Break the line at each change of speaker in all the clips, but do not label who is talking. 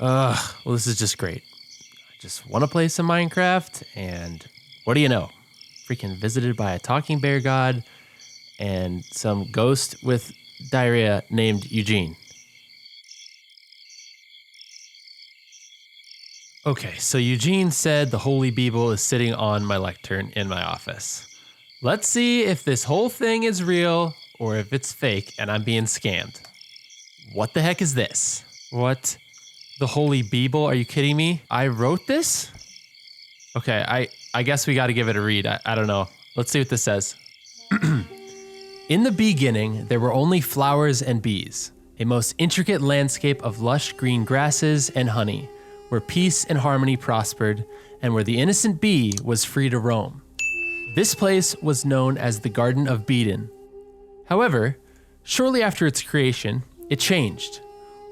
Well, this is just great. I just want to play some Minecraft, and what do you know? Freaking visited by a talking bear god and some ghost with diarrhea named Eugene. Okay, so Eugene said the Holy Beeble is sitting on my lectern in my office. Let's see if this whole thing is real or if it's fake and I'm being scammed. What the heck is this? What? The Holy Beeble? Are you kidding me? I wrote this? Okay, I guess we got to give it a read. I don't know. Let's see what this says. In the beginning, there were only flowers and bees, a most intricate landscape of lush green grasses and honey, where peace and harmony prospered, and where the innocent bee was free to roam. This place was known as the Garden of Eden. However, shortly after its creation, it changed.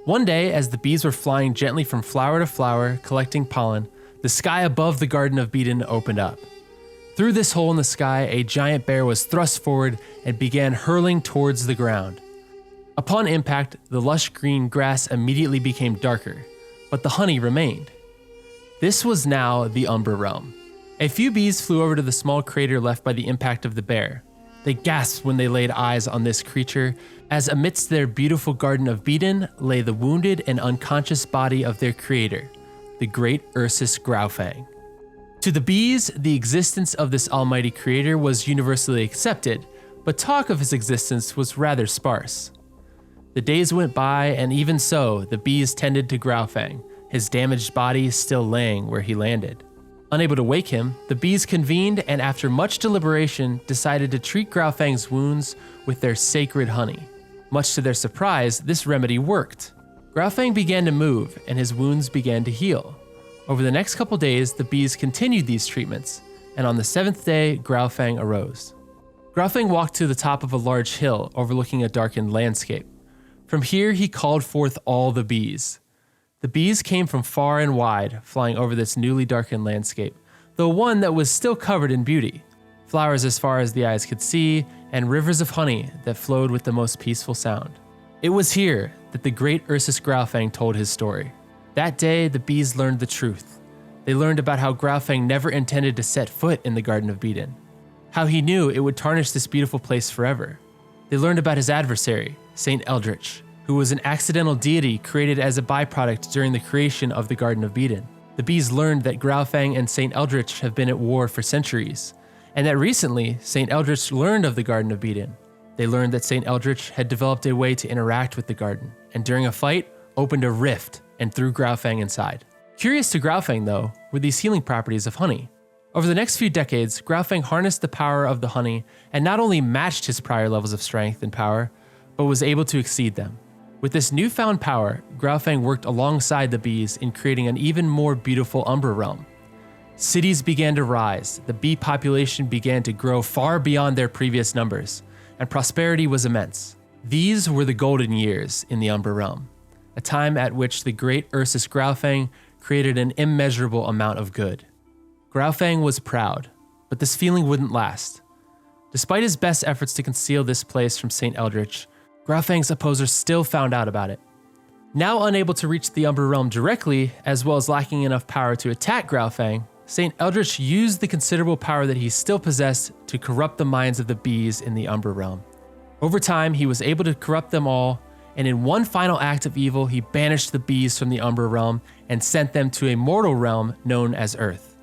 One day, as the bees were flying gently from flower to flower, collecting pollen, the sky above the Garden of Eden opened up. Through this hole in the sky, a giant bear was thrust forward and began hurling towards the ground. Upon impact, the lush green grass immediately became darker, but the honey remained. This was now the Umbra Realm. A few bees flew over to the small crater left by the impact of the bear. They gasped when they laid eyes on this creature, as amidst their beautiful Garden of Eden lay the wounded and unconscious body of their creator, the great Ursus Growl Fang. To the bees, the existence of this almighty creator was universally accepted, but talk of his existence was rather sparse. The days went by, and even so, the bees tended to Growl Fang, his damaged body still laying where he landed. Unable to wake him, the bees convened and after much deliberation decided to treat Growl Fang's wounds with their sacred honey. Much to their surprise, this remedy worked. Growl Fang began to move and his wounds began to heal. Over the next couple days, the bees continued these treatments, and on the 7th day, Growl Fang arose. Growl Fang walked to the top of a large hill overlooking a darkened landscape. From here, he called forth all the bees. The bees came from far and wide, flying over this newly darkened landscape, though one that was still covered in beauty. Flowers as far as the eyes could see, and rivers of honey that flowed with the most peaceful sound. It was here that the great Ursus Growl Fang told his story. That day, the bees learned the truth. They learned about how Growl Fang never intended to set foot in the Garden of Eden, how he knew it would tarnish this beautiful place forever. They learned about his adversary, Saint Eldritch, who was an accidental deity created as a byproduct during the creation of the Garden of Eden. The bees learned that Growl Fang and Saint Eldritch have been at war for centuries, and that recently, Saint Eldritch learned of the Garden of Eden. They learned that Saint Eldritch had developed a way to interact with the garden, and during a fight, opened a rift and threw Growl Fang inside. Curious to Growl Fang, though, were these healing properties of honey. Over the next few decades, Growl Fang harnessed the power of the honey and not only matched his prior levels of strength and power, but was able to exceed them. With this newfound power, Growl Fang worked alongside the bees in creating an even more beautiful Umbra Realm. Cities began to rise, the bee population began to grow far beyond their previous numbers, and prosperity was immense. These were the golden years in the Umbra Realm, a time at which the great Ursus Growl Fang created an immeasurable amount of good. Growl Fang was proud, but this feeling wouldn't last. Despite his best efforts to conceal this place from Saint Eldritch, Growl Fang's opposers still found out about it. Now unable to reach the Umbra Realm directly, as well as lacking enough power to attack Growl Fang, Saint Eldritch used the considerable power that he still possessed to corrupt the minds of the bees in the Umbra Realm. Over time, he was able to corrupt them all, and in one final act of evil, he banished the bees from the Umbra Realm and sent them to a mortal realm known as Earth.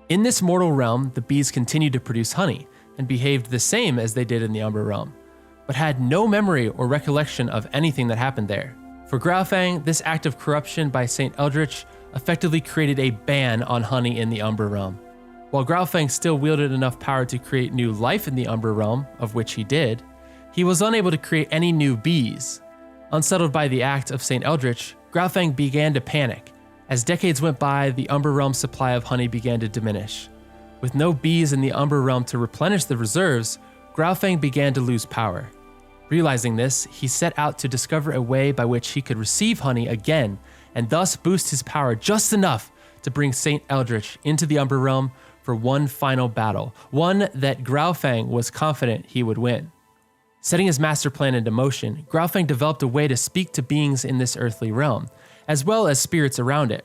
In this mortal realm, the bees continued to produce honey and behaved the same as they did in the Umbra Realm, but had no memory or recollection of anything that happened there. For Growl Fang, this act of corruption by Saint Eldritch effectively created a ban on honey in the Umbra Realm. While Growl Fang still wielded enough power to create new life in the Umbra Realm, of which he did, he was unable to create any new bees. Unsettled by the act of Saint Eldritch, Growl Fang began to panic. As decades went by, the Umbra Realm's supply of honey began to diminish. With no bees in the Umbra Realm to replenish the reserves, Growl Fang began to lose power. Realizing this, he set out to discover a way by which he could receive honey again and thus boost his power just enough to bring Saint Eldritch into the Umbra Realm for one final battle, one that Growl Fang was confident he would win. Setting his master plan into motion, Growl Fang developed a way to speak to beings in this earthly realm, as well as spirits around it.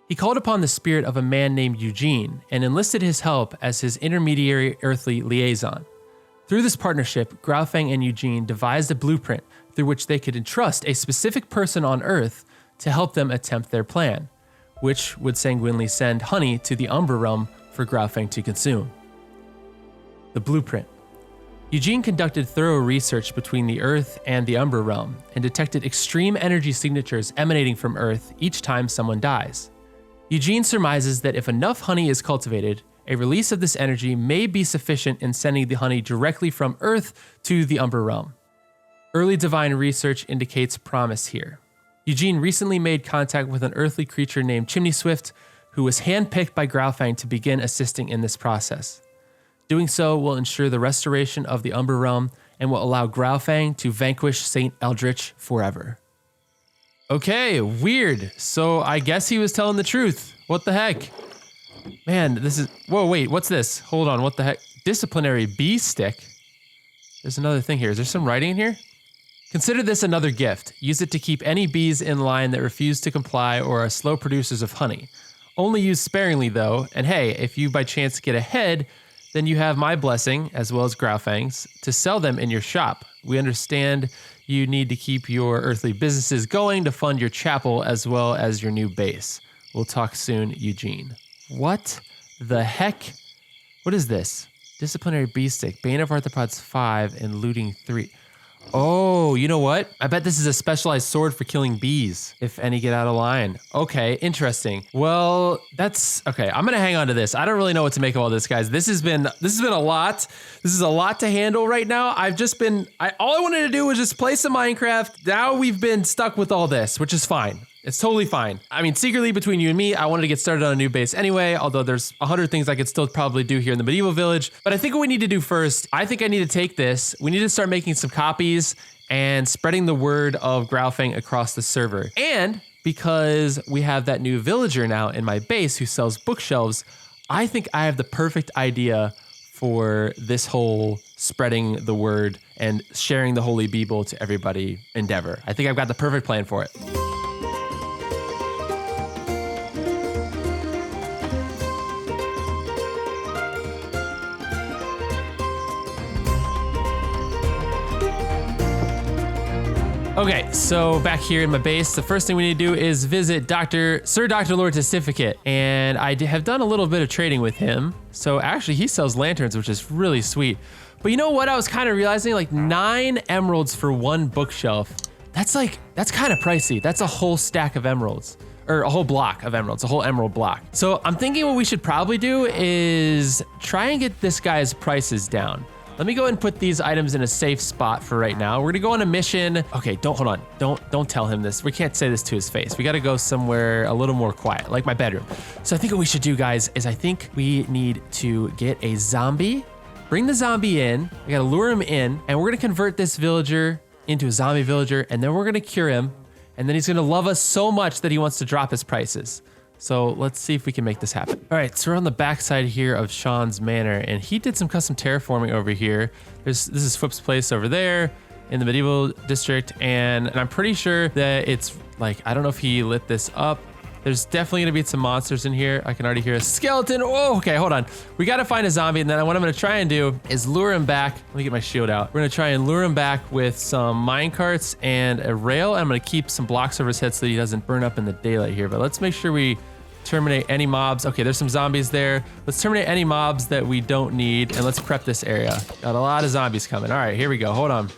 He called upon the spirit of a man named Eugene and enlisted his help as his intermediary earthly liaison. Through this partnership, Growl Fang and Eugene devised a blueprint through which they could entrust a specific person on Earth to help them attempt their plan, which would sanguinely send honey to the Umbra Realm for Growl Fang to consume. The blueprint. Eugene conducted thorough research between the Earth and the Umbra Realm and detected extreme energy signatures emanating from Earth each time someone dies. Eugene surmises that if enough honey is cultivated, a release of this energy may be sufficient in sending the honey directly from Earth to the Umbra Realm. Early divine research indicates promise here. Eugene recently made contact with an earthly creature named Chimney Swift, who was handpicked by Growl Fang to begin assisting in this process. Doing so will ensure the restoration of the Umbra Realm and will allow Growl Fang to vanquish Saint Eldritch forever. Okay, weird. So I guess he was telling the truth. What the heck? Man, this is... Whoa, wait, what's this? Hold on, what the heck? Disciplinary bee stick? There's another thing here. Is there some writing in here? Consider this another gift. Use it to keep any bees in line that refuse to comply or are slow producers of honey. Only use sparingly, though, and hey, if you by chance get ahead, then you have my blessing, as well as Growl Fang's, to sell them in your shop. We understand you need to keep your earthly businesses going to fund your chapel as well as your new base. We'll talk soon, Eugene. What the heck? What is this? Disciplinary bee stick, Bane of Arthropods 5 and looting 3. Oh, you know what? I bet this is a specialized sword for killing bees, if any get out of line. Okay, interesting. Well, that's okay. I'm gonna hang on to this. I don't really know what to make of all this, guys. This has been a lot. This is a lot to handle right now. All I wanted to do was just play some Minecraft. Now we've been stuck with all this, which is fine. It's totally fine. I mean, secretly between you and me, I wanted to get started on a new base anyway, although there's 100 things I could still probably do here in the medieval village. But I think what we need to do first, I think I need to take this. We need to start making some copies and spreading the word of Growl Fang across the server. And because we have that new villager now in my base who sells bookshelves, I think I have the perfect idea for this whole spreading the word and sharing the Holy Beeble to everybody endeavor. I think I've got the perfect plan for it. Okay, so back here in my base, the first thing we need to do is visit Sir Dr. Lord Testificate, and I have done a little bit of trading with him. So actually, he sells lanterns, which is really sweet. But you know what? I was kind of realizing, like 9 emeralds for 1 bookshelf. That's kind of pricey. That's a whole stack of emeralds, or a whole block of emeralds, a whole emerald block. So I'm thinking what we should probably do is try and get this guy's prices down. Let me go and put these items in a safe spot for right now. We're gonna go on a mission. Okay, hold on. Don't tell him this. We can't say this to his face. We gotta go somewhere a little more quiet, like my bedroom. So I think what we should do, guys, is I think we need to get a zombie, bring the zombie in. We gotta lure him in, and we're gonna convert this villager into a zombie villager, and then we're gonna cure him, and then he's gonna love us so much that he wants to drop his prices. So let's see if we can make this happen. All right, so we're on the backside here of Sean's Manor, and he did some custom terraforming over here. This is Flip's place over there in the medieval district, and I'm pretty sure that it's like, I don't know if he lit this up. There's definitely gonna be some monsters in here. I can already hear a skeleton. Oh, okay, hold on. We gotta find a zombie, and then what I'm gonna try and do is lure him back. Let me get my shield out. We're gonna try and lure him back with some mine carts and a rail. I'm gonna keep some blocks over his head so that he doesn't burn up in the daylight here, but let's make sure we terminate any mobs. Okay, there's some zombies there. Let's terminate any mobs that we don't need, and let's prep this area. Got a lot of zombies coming. All right, here we go. Hold on.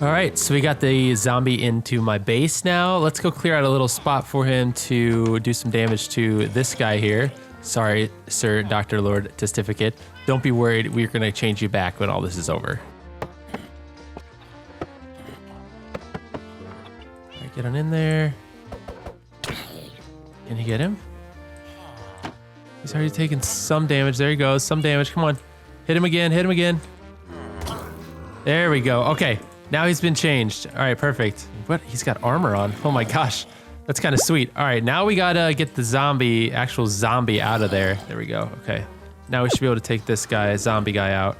All right, so we got the zombie into my base now. Let's go clear out a little spot for him to do some damage to this guy here. Sorry, Sir Dr. Lord Testificate. Don't be worried, we're gonna change you back when all this is over. All right, get on in there. Can he get him? He's already taken some damage. There he goes. Some damage. Come on. Hit him again. Hit him again. There we go. Okay. Now he's been changed. All right. Perfect. What? He's got armor on. Oh my gosh. That's kind of sweet. All right. Now we got to get the actual zombie out of there. There we go. Okay. Now we should be able to take this zombie guy out.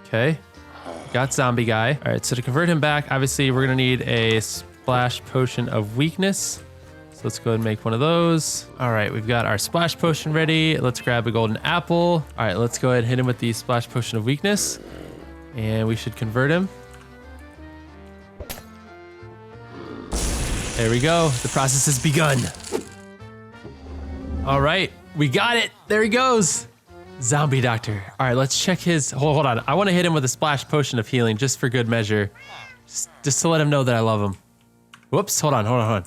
Okay. Got zombie guy. All right. So to convert him back, obviously we're going to need a splash potion of weakness. So let's go ahead and make one of those. All right, we've got our splash potion ready. Let's grab a golden apple. All right, let's go ahead and hit him with the splash potion of weakness. And we should convert him. There we go. The process has begun. All right, we got it. There he goes. Zombie doctor. All right, let's check his, hold on. I want to hit him with a splash potion of healing just for good measure. Just to let him know that I love him. Whoops, hold on.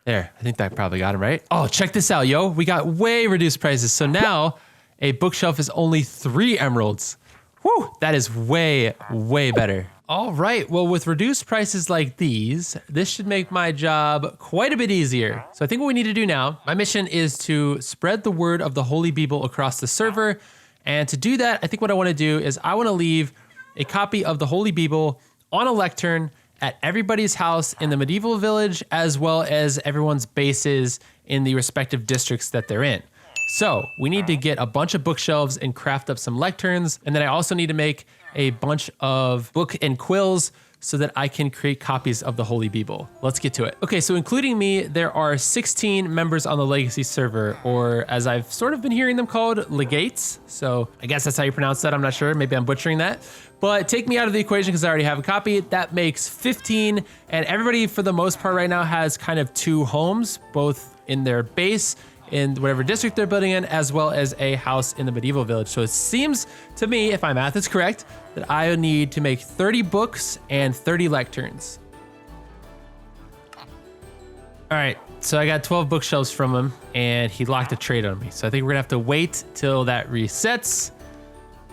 There, I think that probably got him, right? Oh, check this out, yo. We got way reduced prices. So now a bookshelf is only 3 emeralds. Whew, that is way, way better. All right, well, with reduced prices like these, this should make my job quite a bit easier. So I think what we need to do now, my mission is to spread the word of the Holy Beeble across the server. And to do that, I think what I want to do is I want to leave a copy of the Holy Beeble on a lectern at everybody's house in the medieval village, as well as everyone's bases in the respective districts that they're in. So we need to get a bunch of bookshelves and craft up some lecterns. And then I also need to make a bunch of book and quills so that I can create copies of the Holy Beeble. Let's get to it. Okay, so including me, there are 16 members on the Legacy server, or as I've sort of been hearing them called, legates. So I guess that's how you pronounce that. I'm not sure. Maybe I'm butchering that. But take me out of the equation because I already have a copy. That makes 15. And everybody, for the most part right now, has kind of 2 homes, both in their base in whatever district they're building in, as well as a house in the medieval village. So it seems to me, if my math is correct, that I need to make 30 books and 30 lecterns. All right, so I got 12 bookshelves from him, and he locked a trade on me. So I think we're gonna have to wait till that resets.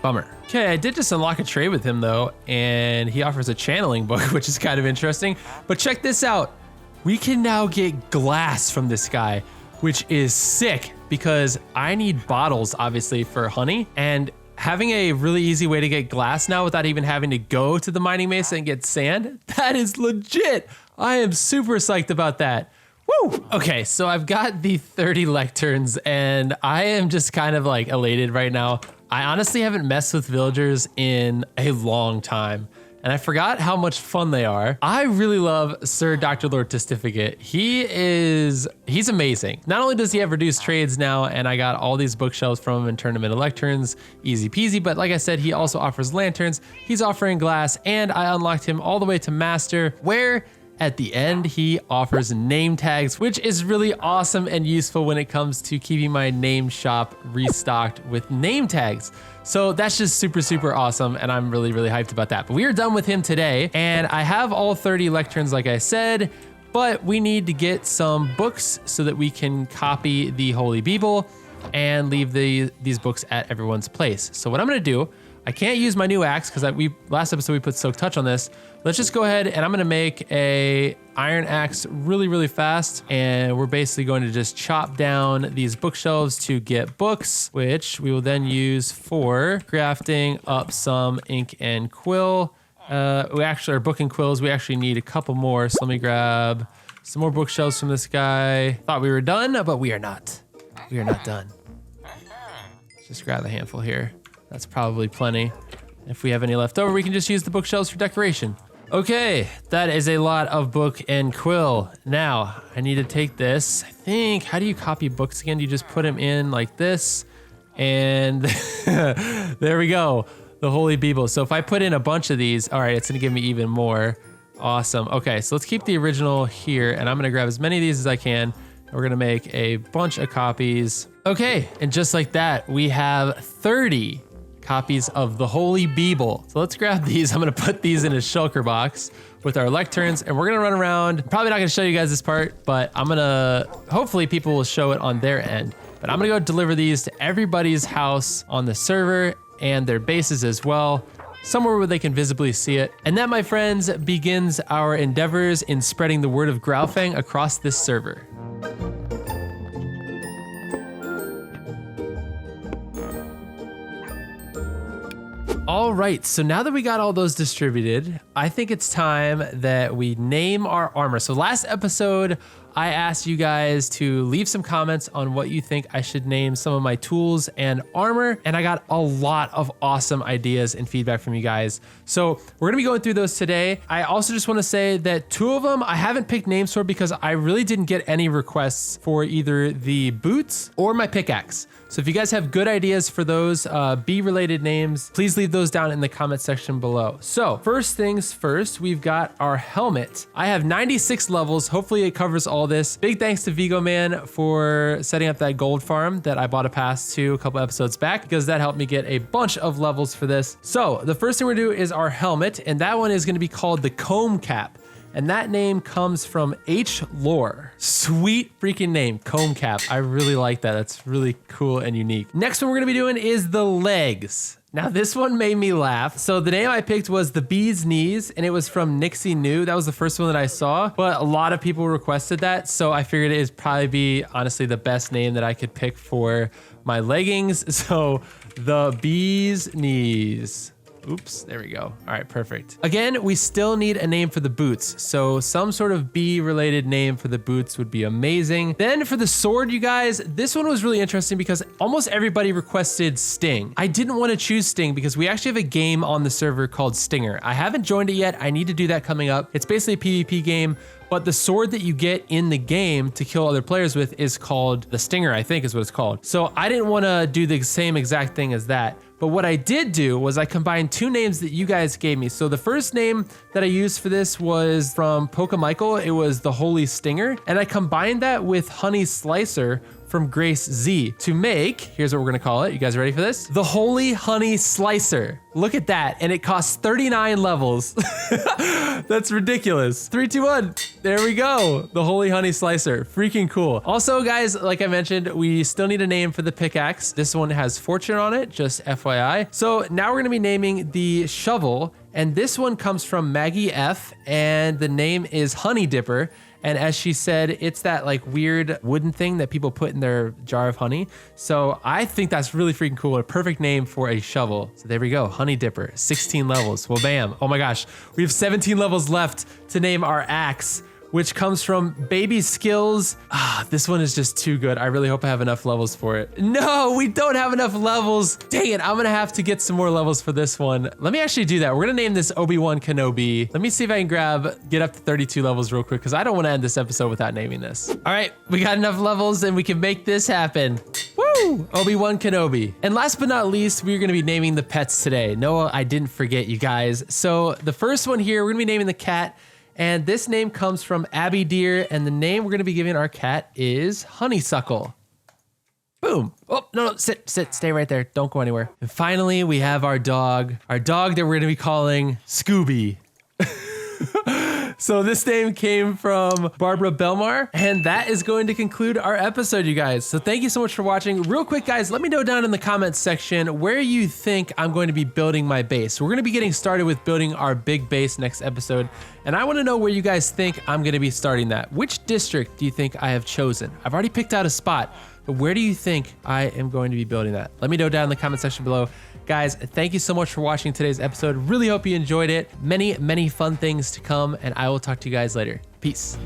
Bummer. Okay, I did just unlock a trade with him though, and he offers a channeling book, which is kind of interesting. But check this out. We can now get glass from this guy, which is sick because I need bottles, obviously, for honey. And having a really easy way to get glass now without even having to go to the mining mesa and get sand, that is legit. I am super psyched about that. Woo! Okay, so I've got the 30 lecterns and I am just kind of like elated right now. I honestly haven't messed with villagers in a long time, and I forgot how much fun they are. I really love Sir Dr. Lord Testificate. He's amazing. Not only does he have reduced trades now, and I got all these bookshelves from him and turned them into lecterns, easy peasy, but like I said, he also offers lanterns, he's offering glass, and I unlocked him all the way to master, where at the end, he offers name tags, which is really awesome and useful when it comes to keeping my name shop restocked with name tags. So that's just super, super awesome, and I'm really, really hyped about that. But we are done with him today, and I have all 30 lecterns, like I said, but we need to get some books so that we can copy the Holy Beeble and leave these books at everyone's place. So what I'm gonna do, I can't use my new axe because last episode we put Soak Touch on this. Let's just go ahead and I'm gonna make a iron axe really, really fast. And we're basically going to just chop down these bookshelves to get books, which we will then use for crafting up some ink and quill. Our book and quills, we actually need a couple more. So let me grab some more bookshelves from this guy. Thought we were done, but we are not. We are not done. Let's just grab a handful here. That's probably plenty. If we have any left over, we can just use the bookshelves for decoration. Okay, that is a lot of book and quill. Now, I need to take this. I think, how do you copy books again? You just put them in like this, and there we go, the Holy Beeble. So if I put in a bunch of these, all right, it's gonna give me even more. Awesome. Okay, so let's keep the original here, and I'm gonna grab as many of these as I can. We're gonna make a bunch of copies. Okay, and just like that, we have 30 copies of the Holy Beeble. So let's grab these. I'm gonna put these in a shulker box with our lecterns, and we're gonna run around. Probably not gonna show you guys this part, but hopefully people will show it on their end. But I'm gonna go deliver these to everybody's house on the server and their bases as well. somewhere where they can visibly see it. And that, my friends, begins our endeavors in spreading the word of Growl Fang across this server. All right, so now that we got all those distributed, I think it's time that we name our armor. So last episode, I asked you guys to leave some comments on what you think I should name some of my tools and armor, and I got a lot of awesome ideas and feedback from you guys. So we're gonna be going through those today. I also just wanna say that 2 of them I haven't picked names for because I really didn't get any requests for either the boots or my pickaxe. So if you guys have good ideas for those bee-related names, please leave those down in the comment section below. So first things first, we've got our helmet. I have 96 levels. Hopefully it covers all this. Big thanks to Vigo Man for setting up that gold farm that I bought a pass to a couple episodes back, because that helped me get a bunch of levels for this. So the first thing we're gonna do is our helmet, and that one is gonna be called the Comb Cap. And that name comes from H. Lore. Sweet freaking name, Comb Cap. I really like that. That's really cool and unique. Next one we're gonna be doing is the legs. Now this one made me laugh. So the name I picked was the Bee's Knees, and it was from Nixie New. That was the first one that I saw, but a lot of people requested that. So I figured it would probably be honestly the best name that I could pick for my leggings. So the Bee's Knees. Oops, there we go. All right, perfect. Again, we still need a name for the boots. So some sort of bee related name for the boots would be amazing. Then for the sword, you guys, this one was really interesting because almost everybody requested Sting. I didn't want to choose Sting because we actually have a game on the server called Stinger. I haven't joined it yet. I need to do that coming up. It's basically a PvP game, but the sword that you get in the game to kill other players with is called the Stinger, I think is what it's called. So I didn't want to do the same exact thing as that. But what I did do was I combined 2 names that you guys gave me. So the first name that I used for this was from Michael. It was the Holy Stinger. And I combined that with Honey Slicer from Grace Z to make, here's what we're gonna call it. You guys ready for this? The Holy Honey Slicer. Look at that. And it costs 39 levels. That's ridiculous. 3, 2, 1. There we go. The Holy Honey Slicer. Freaking cool. Also, guys, like I mentioned, we still need a name for the pickaxe. This one has fortune on it, just FYI. So now we're gonna be naming the shovel, and this one comes from Maggie F, and the name is Honey Dipper. And as she said, it's that like weird wooden thing that people put in their jar of honey. So I think that's really freaking cool. A perfect name for a shovel. So there we go, Honey Dipper, 16 levels. Well, bam. Oh my gosh, we have 17 levels left to name our axe, which comes from Baby Skills. This one is just too good. I really hope I have enough levels for it. No, we don't have enough levels. Dang it, I'm gonna have to get some more levels for this one. Let me actually do that. We're gonna name this Obi-Wan Kenobi. Let me see if I can get up to 32 levels real quick, because I don't wanna end this episode without naming this. All right, we got enough levels and we can make this happen. Woo! Obi-Wan Kenobi. And last but not least, we're gonna be naming the pets today. No, I didn't forget, you guys. So the first one here, we're gonna be naming the cat. And this name comes from Abby Deer, and the name we're gonna be giving our cat is Honeysuckle. Boom. Oh, no, sit, stay right there. Don't go anywhere. And finally, we have our dog that we're gonna be calling Scooby. So this name came from Barbara Belmar, and that is going to conclude our episode, you guys. So thank you so much for watching. Real quick, guys, let me know down in the comments section where you think I'm going to be building my base. We're going to be getting started with building our big base next episode, and I want to know where you guys think I'm going to be starting that. Which district do you think I have chosen? I've already picked out a spot, but where do you think I am going to be building that? Let me know down in the comment section below. Guys, thank you so much for watching today's episode. Really hope you enjoyed it. Many, many fun things to come, and I will talk to you guys later. Peace.